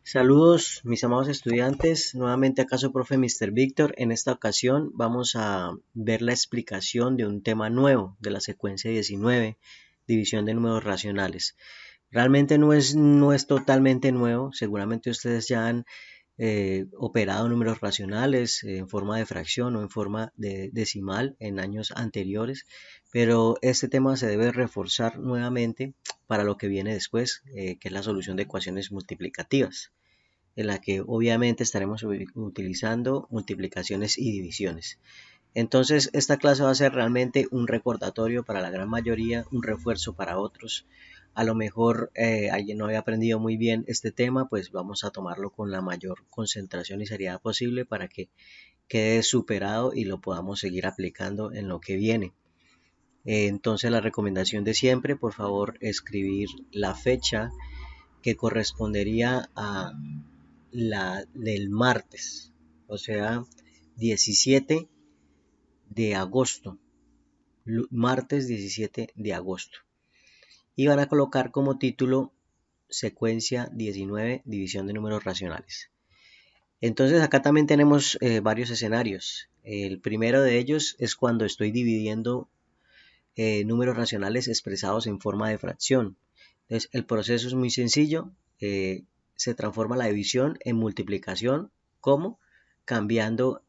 Saludos, mis amados estudiantes. Nuevamente acá su profe Mr. Víctor. En esta ocasión vamos a ver la explicación de un tema nuevo de la secuencia 19, división de números racionales. Realmente no es totalmente nuevo. Seguramente ustedes ya han operado números racionales en forma de fracción o en forma de decimal en años anteriores, pero este tema se debe reforzar nuevamente para lo que viene después, que es la solución de ecuaciones multiplicativas, en la que obviamente estaremos utilizando multiplicaciones y divisiones. Entonces, esta clase va a ser realmente un recordatorio para la gran mayoría, un refuerzo para otros. A lo mejor alguien no había aprendido muy bien este tema, pues vamos a tomarlo con la mayor concentración y seriedad posible para que quede superado y lo podamos seguir aplicando en lo que viene. Entonces, la recomendación de siempre, por favor, escribir la fecha que correspondería a la del martes, o sea, 17 de agosto, martes 17 de agosto. Y van a colocar como título secuencia 19, división de números racionales. Entonces acá también tenemos varios escenarios. El primero de ellos es cuando estoy dividiendo números racionales expresados en forma de fracción. Entonces el proceso es muy sencillo. Se transforma la división en multiplicación. ¿Cómo? Cambiando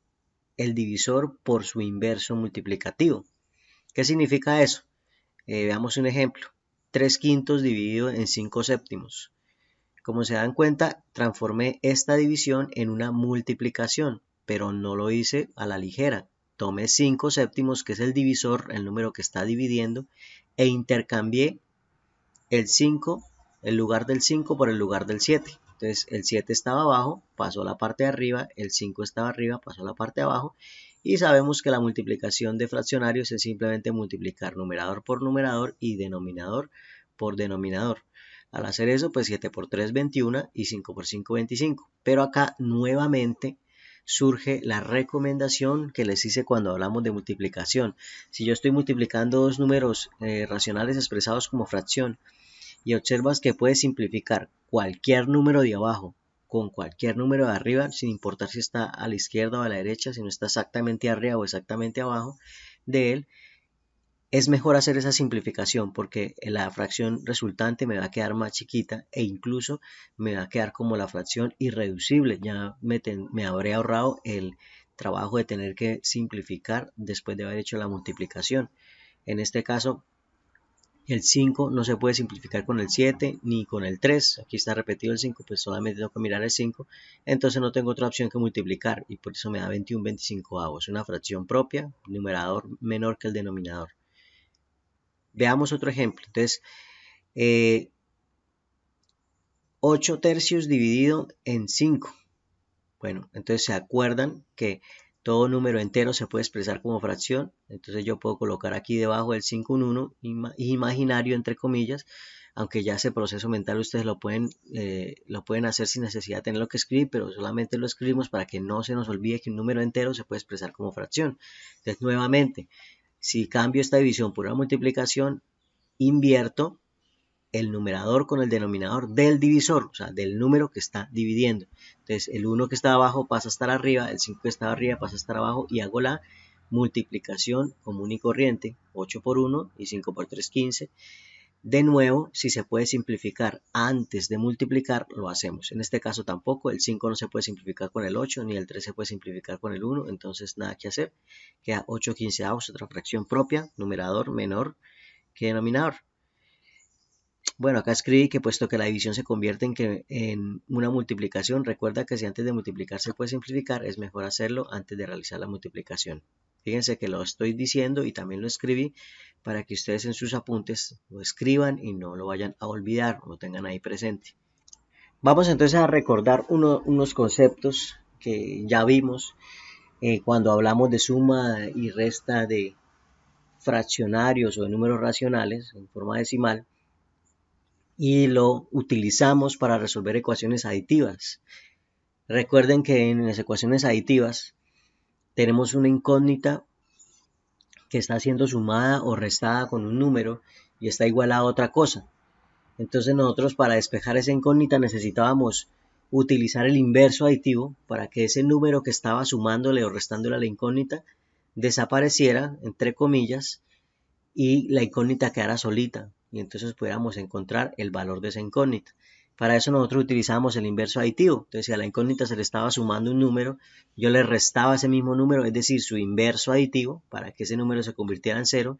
el divisor por su inverso multiplicativo. ¿Qué significa eso? Veamos un ejemplo. 3 quintos dividido en 5 séptimos. Como se dan cuenta, transformé esta división en una multiplicación, pero no lo hice a la ligera. Tomé 5 séptimos, que es el divisor, el número que está dividiendo, e intercambié el 5, el lugar del 5 por el lugar del 7. Entonces el 7 estaba abajo, pasó a la parte de arriba, el 5 estaba arriba, pasó a la parte de abajo, y sabemos que la multiplicación de fraccionarios es simplemente multiplicar numerador por numerador y denominador por denominador. Al hacer eso, pues 7 por 3, 21 y 5 por 5, 25. Pero acá nuevamente surge la recomendación que les hice cuando hablamos de multiplicación. Si yo estoy multiplicando dos números racionales expresados como fracción, y observas que puedes simplificar cualquier número de abajo con cualquier número de arriba, sin importar si está a la izquierda o a la derecha, si no está exactamente arriba o exactamente abajo de él, es mejor hacer esa simplificación porque la fracción resultante me va a quedar más chiquita e incluso me va a quedar como la fracción irreducible. Ya me habré ahorrado el trabajo de tener que simplificar después de haber hecho la multiplicación. En este caso, el 5 no se puede simplificar con el 7 ni con el 3. Aquí está repetido el 5, pues solamente tengo que mirar el 5. Entonces no tengo otra opción que multiplicar y por eso me da 21/25. Es una fracción propia, numerador menor que el denominador. Veamos otro ejemplo. Entonces, 8 tercios dividido en 5. Bueno, entonces se acuerdan que todo número entero se puede expresar como fracción. Entonces yo puedo colocar aquí debajo del 5 un 1 imaginario entre comillas, aunque ya ese proceso mental ustedes lo pueden hacer sin necesidad de tenerlo que escribir, pero solamente lo escribimos para que no se nos olvide que un número entero se puede expresar como fracción. Entonces nuevamente, si cambio esta división por una multiplicación, invierto el numerador con el denominador del divisor, o sea, del número que está dividiendo. Entonces, el 1 que está abajo pasa a estar arriba, el 5 que está arriba pasa a estar abajo y hago la multiplicación común y corriente, 8 por 1 y 5 por 3, 15. De nuevo, si se puede simplificar antes de multiplicar, lo hacemos. En este caso tampoco, el 5 no se puede simplificar con el 8, ni el 3 se puede simplificar con el 1, entonces nada que hacer. Queda 8 quinceavos, otra fracción propia, numerador menor que denominador. Bueno, acá escribí que puesto que la división se convierte en una multiplicación, recuerda que si antes de multiplicar se puede simplificar, es mejor hacerlo antes de realizar la multiplicación. Fíjense que lo estoy diciendo y también lo escribí para que ustedes en sus apuntes lo escriban y no lo vayan a olvidar o lo tengan ahí presente. Vamos entonces a recordar unos conceptos que ya vimos cuando hablamos de suma y resta de fraccionarios o de números racionales en forma decimal, y lo utilizamos para resolver ecuaciones aditivas. Recuerden que en las ecuaciones aditivas tenemos una incógnita que está siendo sumada o restada con un número y está igual a otra cosa. Entonces nosotros para despejar esa incógnita necesitábamos utilizar el inverso aditivo para que ese número que estaba sumándole o restándole a la incógnita desapareciera, entre comillas, y la incógnita quedara solita y entonces pudiéramos encontrar el valor de esa incógnita. Para eso nosotros utilizamos el inverso aditivo. Entonces, si a la incógnita se le estaba sumando un número, yo le restaba ese mismo número, es decir, su inverso aditivo, para que ese número se convirtiera en 0.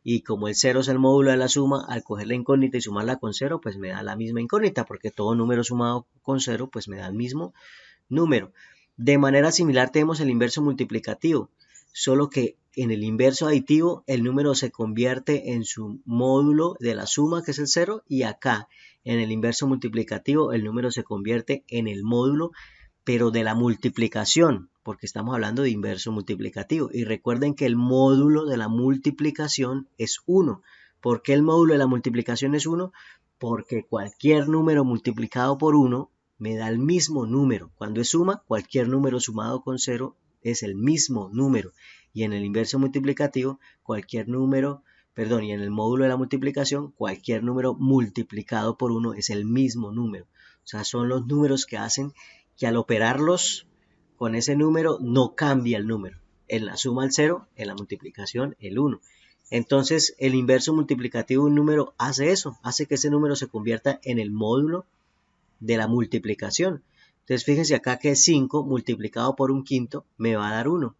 Y como el 0 es el módulo de la suma, al coger la incógnita y sumarla con 0, pues me da la misma incógnita, porque todo número sumado con 0, pues me da el mismo número. De manera similar tenemos el inverso multiplicativo, solo que en el inverso aditivo el número se convierte en su módulo de la suma, que es el 0, y acá en el inverso multiplicativo el número se convierte en el módulo, pero de la multiplicación, porque estamos hablando de inverso multiplicativo. Y recuerden que el módulo de la multiplicación es 1. ¿Por qué el módulo de la multiplicación es 1? Porque cualquier número multiplicado por 1 me da el mismo número. Cuando es suma, cualquier número sumado con 0 es el mismo número. Y en el inverso multiplicativo, cualquier número, perdón, y en el módulo de la multiplicación, cualquier número multiplicado por 1 es el mismo número. O sea, son los números que hacen que al operarlos con ese número no cambia el número. En la suma el 0, en la multiplicación el 1. Entonces el inverso multiplicativo de un número hace eso, hace que ese número se convierta en el módulo de la multiplicación. Entonces fíjense acá que 5 multiplicado por un quinto me va a dar 1.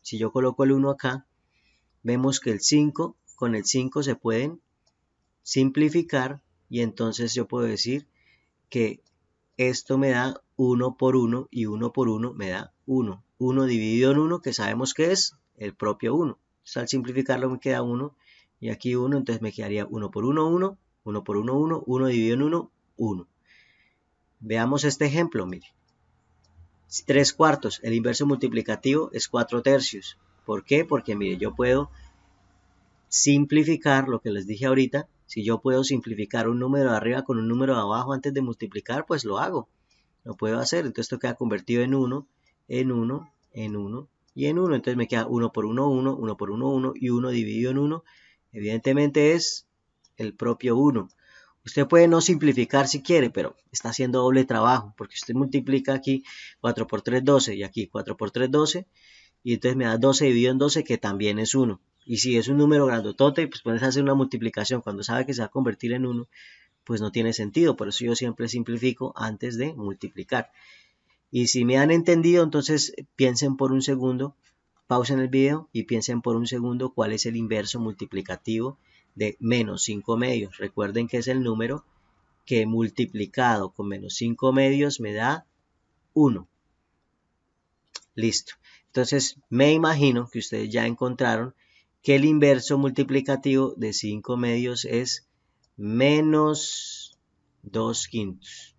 Si yo coloco el 1 acá, vemos que el 5 con el 5 se pueden simplificar y entonces yo puedo decir que esto me da 1 por 1 y 1 por 1 me da 1. 1 dividido en 1, que sabemos que es el propio 1. Entonces, al simplificarlo me queda 1 y aquí 1, entonces me quedaría 1 por 1, 1, 1 por 1, 1, 1 dividido en 1, 1. Veamos este ejemplo, mire. 3 cuartos, el inverso multiplicativo es 4 tercios. ¿Por qué? Porque mire, yo puedo simplificar lo que les dije ahorita. Si yo puedo simplificar un número de arriba con un número de abajo antes de multiplicar, pues lo hago. Lo puedo hacer. Entonces esto queda convertido en 1, en 1, en 1 y en 1. Entonces me queda 1 por 1, 1, 1 por 1, 1 y 1 dividido en 1. Evidentemente es el propio 1. Usted puede no simplificar si quiere, pero está haciendo doble trabajo, porque usted multiplica aquí 4 por 3, 12 y aquí 4 por 3, 12 y entonces me da 12 dividido en 12, que también es 1. Y si es un número grandotote, pues puedes hacer una multiplicación cuando sabe que se va a convertir en 1, pues no tiene sentido. Por eso yo siempre simplifico antes de multiplicar. Y si me han entendido, entonces piensen por un segundo, pausen el video y piensen por un segundo cuál es el inverso multiplicativo de menos 5 medios. Recuerden que es el número que multiplicado con menos 5 medios me da 1. Listo. Entonces me imagino que ustedes ya encontraron que el inverso multiplicativo de 5 medios es menos 2 quintos.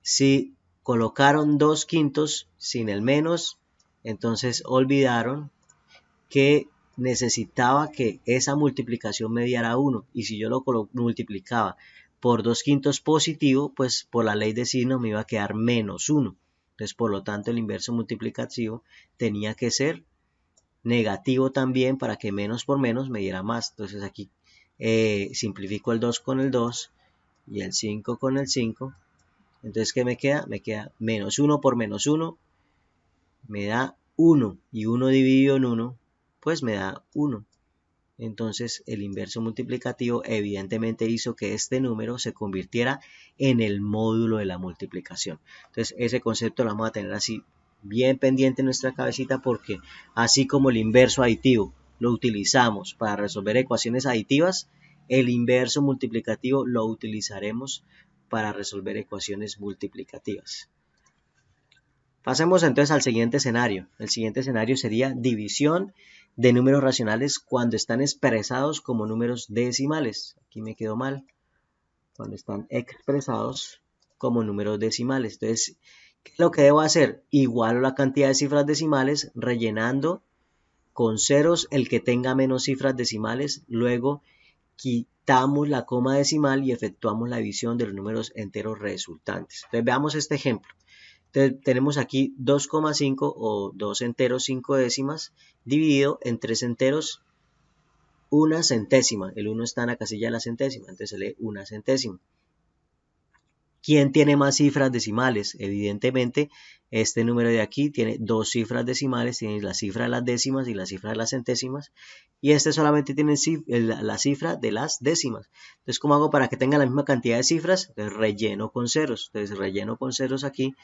Si colocaron 2 quintos sin el menos, entonces olvidaron que necesitaba que esa multiplicación me diera 1. Y si yo lo multiplicaba por 2 quintos positivo, pues por la ley de signo me iba a quedar menos 1. Entonces, por lo tanto, el inverso multiplicativo tenía que ser negativo también para que menos por menos me diera más. Entonces aquí simplifico el 2 con el 2 y el 5 con el 5. Entonces, ¿qué me queda? Me queda menos 1 por menos 1, me da 1. Y 1 dividido en 1, pues me da 1. Entonces, el inverso multiplicativo evidentemente hizo que este número se convirtiera en el módulo de la multiplicación. Entonces, ese concepto lo vamos a tener así bien pendiente en nuestra cabecita, porque así como el inverso aditivo lo utilizamos para resolver ecuaciones aditivas, el inverso multiplicativo lo utilizaremos para resolver ecuaciones multiplicativas. Pasemos entonces al siguiente escenario. El siguiente escenario sería división de números racionales cuando están expresados como números decimales. Aquí me quedó mal. Cuando están expresados como números decimales. Entonces, ¿qué es lo que debo hacer? Igualo la cantidad de cifras decimales rellenando con ceros el que tenga menos cifras decimales. Luego quitamos la coma decimal y efectuamos la división de los números enteros resultantes. Entonces, veamos este ejemplo. Entonces, tenemos aquí 2,5 o 2 enteros 5 décimas dividido en 3 enteros 1 centésima. El 1 está en la casilla de la centésima, entonces se lee 1 centésima. ¿Quién tiene más cifras decimales? Evidentemente, este número de aquí tiene dos cifras decimales, tiene la cifra de las décimas y la cifra de las centésimas, y este solamente tiene la cifra de las décimas. Entonces, ¿cómo hago para que tenga la misma cantidad de cifras? Entonces, relleno con ceros. Entonces, relleno con ceros aquí.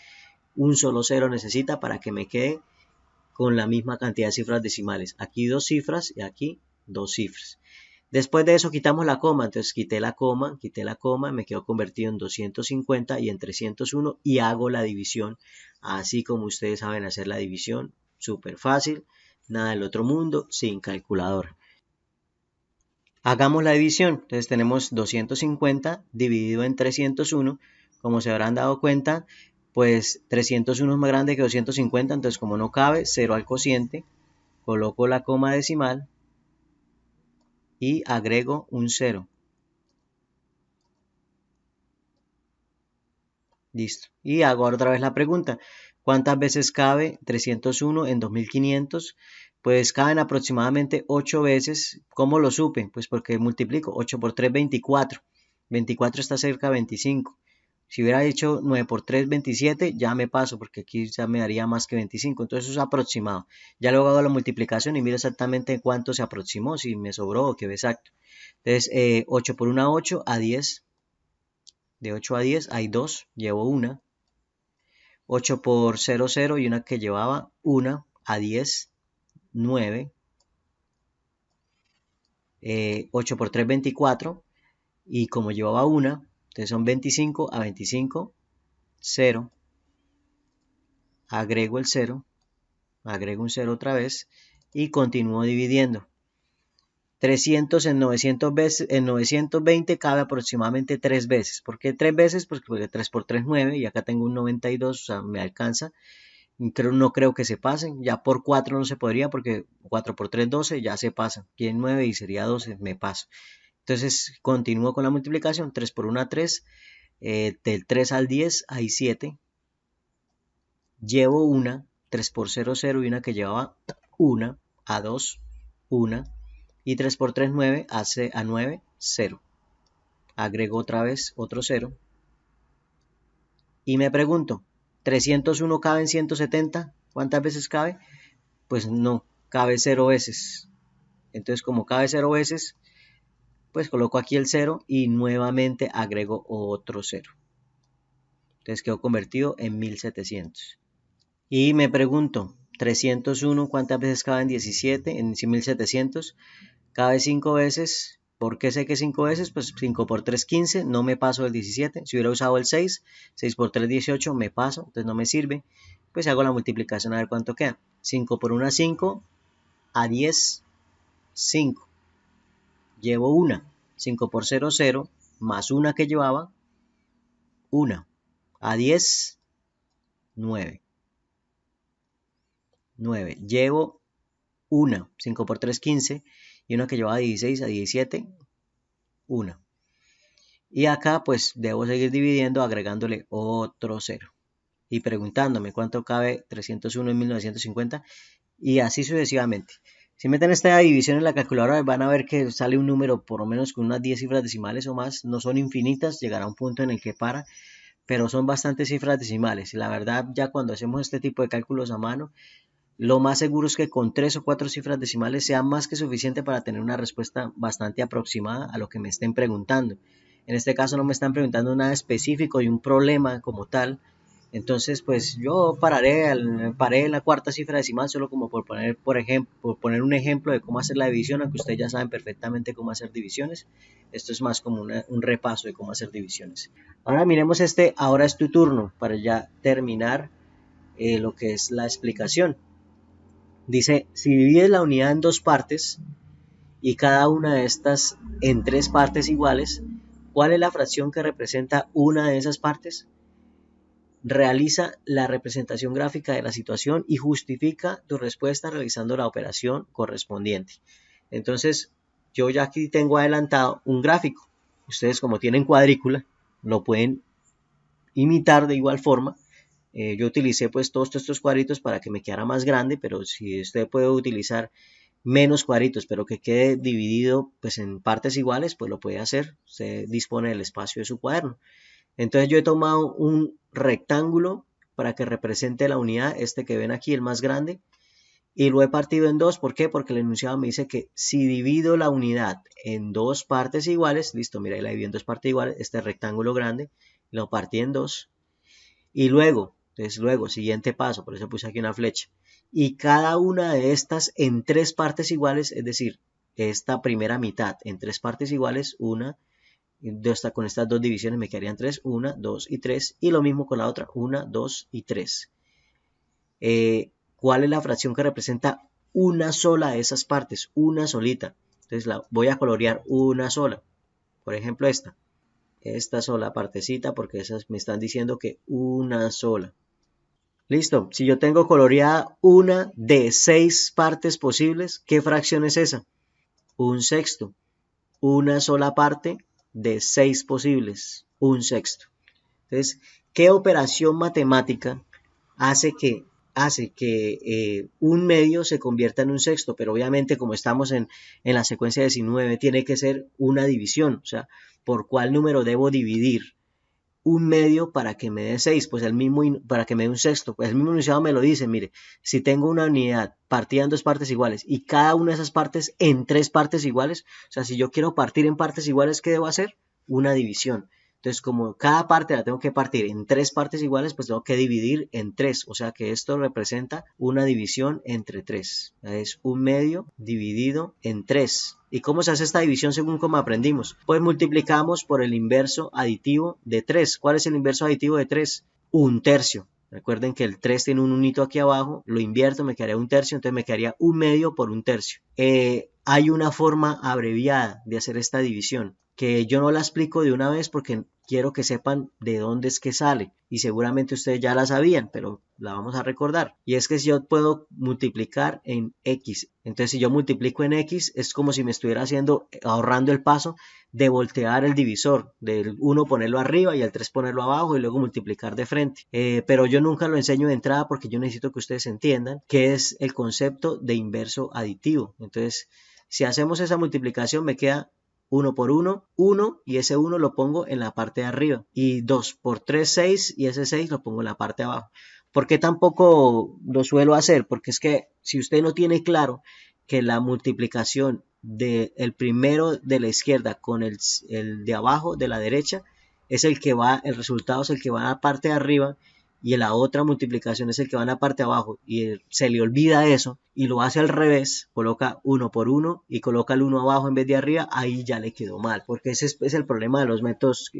Un solo cero necesita para que me quede con la misma cantidad de cifras decimales. Aquí dos cifras y aquí dos cifras. Después de eso quitamos la coma, entonces quité la coma, me quedó convertido en 250 y en 301 y hago la división, así como ustedes saben hacer la división, súper fácil, nada del otro mundo, sin calculadora. Hagamos la división, entonces tenemos 250 dividido en 301, como se habrán dado cuenta, pues 301 es más grande que 250, entonces como no cabe, 0 al cociente, coloco la coma decimal y agrego un 0. Listo. Y hago otra vez la pregunta. ¿Cuántas veces cabe 301 en 2500? Pues caben aproximadamente 8 veces. ¿Cómo lo supe? Pues porque multiplico 8 por 3, 24. 24 está cerca de 25. Si hubiera dicho 9 por 3, 27, ya me paso porque aquí ya me daría más que 25. Entonces eso es aproximado. Ya luego hago la multiplicación y miro exactamente cuánto se aproximó, si me sobró o quedó exacto. Entonces 8 por 1, 8, a 10. De 8 a 10 hay 2, llevo una. 8 por 0, 0 y una que llevaba 1 a 10, 9. 8 por 3, 24. Y como llevaba una, entonces son 25 a 25, 0. Agrego el 0, agrego un 0 otra vez y continúo dividiendo. 300 en 900 veces, en 920 cabe aproximadamente 3 veces. ¿Por qué 3 veces? Pues porque 3 por 3, 9 y acá tengo un 92, o sea, me alcanza. No creo que se pasen, ya por 4 no se podría porque 4 por 3, 12, ya se pasa. Aquí en 9 y sería 12, me paso. Entonces continúo con la multiplicación, 3 por 1, 3, del 3 al 10 hay 7. Llevo una, 3 por 0, 0 y una que llevaba 1, a 2, 1. Y 3 por 3, 9, hace a 9, 0. Agrego otra vez otro 0. Y me pregunto, ¿301 cabe en 170? ¿Cuántas veces cabe? Pues no, cabe 0 veces. Entonces como cabe 0 veces, pues coloco aquí el 0 y nuevamente agrego otro 0. Entonces quedó convertido en 1700. Y me pregunto, 301, ¿cuántas veces cabe en 17? En 1700, cabe 5 veces. ¿Por qué sé que 5 veces? Pues 5 por 3, 15, no me paso del 17. Si hubiera usado el 6, 6 por 3, 18, me paso, entonces no me sirve. Pues hago la multiplicación a ver cuánto queda. 5 por 1, 5, a 10, 5. Llevo una. 5 por 0, 0, más una que llevaba, 1. A 10, 9. 9. Llevo una. 5 por 3, 15. Y una que llevaba 16 a 17, 1. Y acá pues debo seguir dividiendo agregándole otro 0. Y preguntándome cuánto cabe 301 en 1950. Y así sucesivamente. Si meten esta división en la calculadora van a ver que sale un número por lo menos con unas 10 cifras decimales o más. No son infinitas, llegará un punto en el que para, pero son bastantes cifras decimales. Y la verdad, ya cuando hacemos este tipo de cálculos a mano, lo más seguro es que con 3 o 4 cifras decimales sea más que suficiente para tener una respuesta bastante aproximada a lo que me estén preguntando. En este caso no me están preguntando nada específico y un problema como tal. Entonces, pues yo paré en la cuarta cifra decimal solo como por poner un ejemplo de cómo hacer la división, aunque ustedes ya saben perfectamente cómo hacer divisiones. Esto es más como un repaso de cómo hacer divisiones. Ahora miremos ahora es tu turno, para ya terminar lo que es la explicación. Dice, si divides la unidad en dos partes y cada una de estas en tres partes iguales, ¿cuál es la fracción que representa una de esas partes? Realiza la representación gráfica de la situación y justifica tu respuesta realizando la operación correspondiente. Entonces, yo ya aquí tengo adelantado un gráfico. Ustedes, como tienen cuadrícula, lo pueden imitar de igual forma. Yo utilicé pues todos estos cuadritos para que me quedara más grande, pero si usted puede utilizar menos cuadritos, pero que quede dividido pues en partes iguales, pues lo puede hacer. Se dispone del espacio de su cuaderno. Entonces yo he tomado un rectángulo para que represente la unidad, este que ven aquí, el más grande, y lo he partido en dos. ¿Por qué? Porque el enunciado me dice que si divido la unidad en dos partes iguales, listo, mira, ahí la divido en dos partes iguales, este rectángulo grande, lo partí en dos, y luego, entonces luego, siguiente paso, por eso puse aquí una flecha, y cada una de estas en tres partes iguales, es decir, esta primera mitad en tres partes iguales, con estas dos divisiones me quedarían tres, una, dos y tres, y lo mismo con la otra, una, dos y tres. ¿Cuál es la fracción que representa una sola de esas partes? Una solita. Entonces la voy a colorear una sola. Por ejemplo esta sola partecita, porque esas me están diciendo que una sola. Listo, si yo tengo coloreada una de 6 partes posibles, ¿qué fracción es esa? Un sexto. Una sola parte de 6 posibles, un sexto. Entonces, ¿qué operación matemática hace que un medio se convierta en un sexto? Pero obviamente, como estamos en la secuencia 19, tiene que ser una división. O sea, ¿por cuál número debo dividir un medio para que me dé 6? Pues para que me dé un sexto. Pues el mismo enunciado me lo dice, mire, si tengo una unidad partida en dos partes iguales y cada una de esas partes en tres partes iguales, o sea, si yo quiero partir en partes iguales, ¿qué debo hacer? Una división. Entonces, como cada parte la tengo que partir en tres partes iguales, pues tengo que dividir en tres. O sea que esto representa una división entre tres. Es un medio dividido en tres. ¿Y cómo se hace esta división según como aprendimos? Pues multiplicamos por el inverso aditivo de 3. ¿Cuál es el inverso aditivo de 3? Un tercio. Recuerden que el 3 tiene un unito aquí abajo, lo invierto, me quedaría un tercio, entonces me quedaría un medio por un tercio. Hay una forma abreviada de hacer esta división, que yo no la explico de una vez porque quiero que sepan de dónde es que sale, y seguramente ustedes ya la sabían, pero la vamos a recordar. Y es que si yo puedo multiplicar en X, entonces si yo multiplico en X, es como si me estuviera ahorrando el paso de voltear el divisor, del 1 ponerlo arriba y el 3 ponerlo abajo y luego multiplicar de frente. Pero yo nunca lo enseño de entrada porque yo necesito que ustedes entiendan qué es el concepto de inverso aditivo. Entonces, si hacemos esa multiplicación me queda 1 por 1, 1, y ese 1 lo pongo en la parte de arriba, y 2 por 3, 6, y ese 6 lo pongo en la parte de abajo. ¿Por qué tampoco lo suelo hacer? Porque es que si usted no tiene claro que la multiplicación del primero de la izquierda con el de abajo de la derecha es el que va, el resultado es el que va a la parte de arriba, y la otra multiplicación es el que va en la parte de abajo, y se le olvida eso y lo hace al revés, coloca 1 por 1 y coloca el 1 abajo en vez de arriba, ahí ya le quedó mal, porque ese es el problema de los métodos,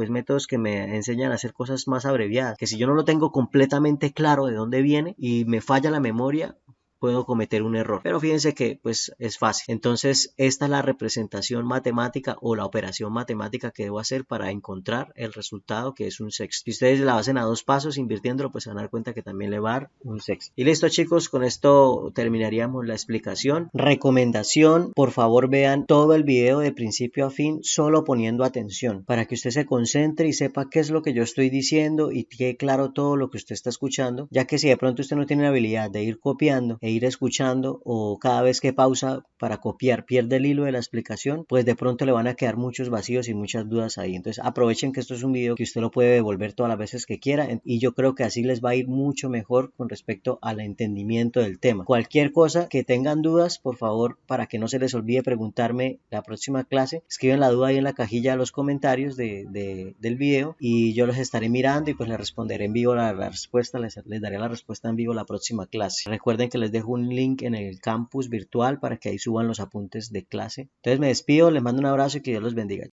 métodos que me enseñan a hacer cosas más abreviadas, que si yo no lo tengo completamente claro de dónde viene y me falla la memoria, puedo cometer un error. Pero fíjense que pues es fácil. Entonces esta es la representación matemática o la operación matemática que debo hacer para encontrar el resultado, que es un sexto. Si ustedes la hacen a dos pasos invirtiéndolo, pues se van a dar cuenta que también le va a dar un sexto. Y listo, chicos, con esto terminaríamos la explicación. Recomendación: por favor vean todo el video de principio a fin solo poniendo atención para que usted se concentre y sepa qué es lo que yo estoy diciendo y quede claro todo lo que usted está escuchando, ya que si de pronto usted no tiene la habilidad de ir copiando e ir escuchando, o cada vez que pausa para copiar pierde el hilo de la explicación, pues de pronto le van a quedar muchos vacíos y muchas dudas ahí. Entonces aprovechen que esto es un video que usted lo puede devolver todas las veces que quiera, y yo creo que así les va a ir mucho mejor con respecto al entendimiento del tema. Cualquier cosa que tengan dudas, por favor, para que no se les olvide preguntarme la próxima clase, escriben la duda ahí en la cajilla de los comentarios del video, y yo los estaré mirando y pues les responderé en vivo la respuesta, les daré la respuesta en vivo la próxima clase. Recuerden que les dejo un link en el campus virtual para que ahí suban los apuntes de clase. Entonces me despido, les mando un abrazo y que Dios los bendiga.